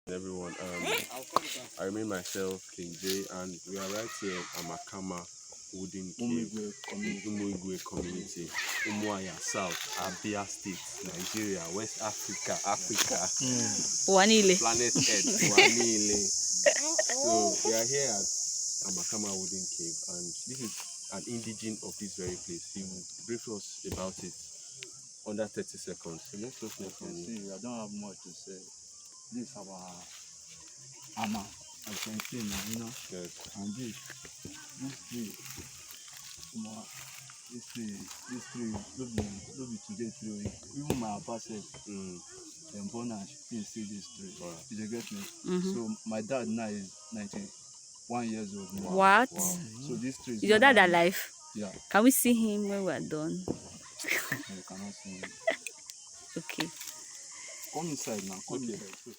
Everyone. I remain myself, King J, and we are right here in Amakama Wooden Cave, Umuahia community, Umuahia-South, Abia State, Nigeria, West Africa, Wanile. Planet Earth, Wanile. So we are here at Amakama Wooden Cave, and this is an indigene of this very place. He will brief us about it under 30 seconds. So let's just know from you. I don't have much to say. This is our Ama, as you can see now, you know. Yes. And this tree, this tree, don't be today tree. Even my papa said, and Bona didn't see this tree. Right. Did you get me? So my dad now is 91 years old. Wow. What? Wow. So this tree is Your dad alive? Yeah. Can we see him when we are done? You cannot see him. Okay. Come inside now. Come inside.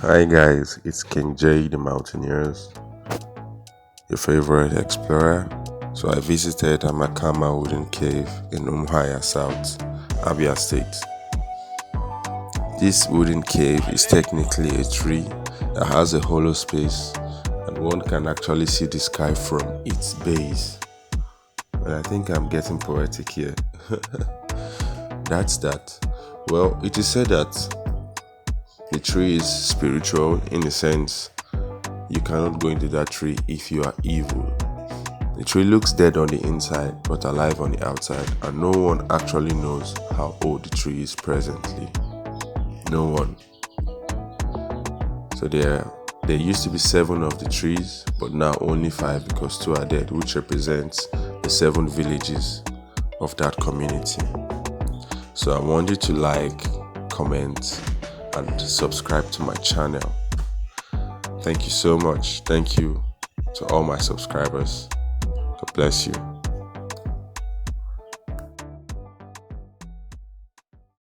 Hi guys, it's King J, the Mountaineers, your favorite explorer. So I visited Amakama Wooden Cave in Umuahia-South, Abia State. This wooden cave is technically a tree that has a hollow space, and one can actually see the sky from its base. But I think I'm getting poetic here. That's that. Well, it is said that the tree is spiritual in a sense. You cannot go into that tree if you are evil. The tree looks dead on the inside but alive on the outside, and no one actually knows how old the tree is presently. No one. So there used to be 7 of the trees, but now only 5 because 2 are dead, which represents the 7 villages of that community. So I want you to like, comment, and subscribe to my channel. Thank you so much. Thank you to all my subscribers. God bless you.